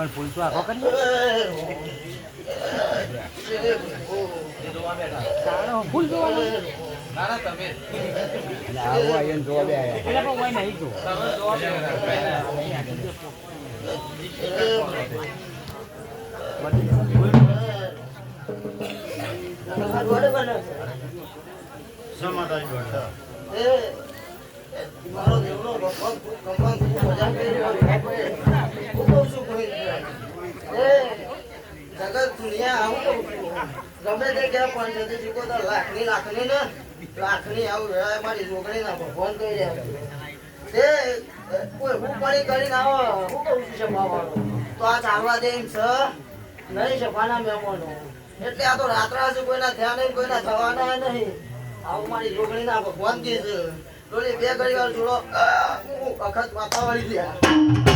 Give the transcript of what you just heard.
ફૂલ તો આખો કરી ફૂલ જોવા તમે આવો આયન જોવા બે આયા એટલે પણ કોઈ નહીં જો જોવા બે સમાધાન બેઠા મારો દેવનો ભગવાન કમાન મજા કરી રહ્યો શું કહી જગત દુનિયા આવું ગમે તે ક્યાં પણ જતી શીખો તો લાખની આવું મારી છોકરી ના ભગવાન કહી રહ્યા તે કોઈ હુકમણી કરીને આવો હું કહું છું શપાવાનું તો આ ચાલવા દે એમ છે નહીં શપાના મહેમાનો એટલે આ તો રાત્રા છે કોઈના ધ્યાન નહીં કોઈના જવાના નહીં આવું મારી છોકરી ના ભગવાન કહે છે બે ઘડી વાર જોડો વખત માથા વાળી દે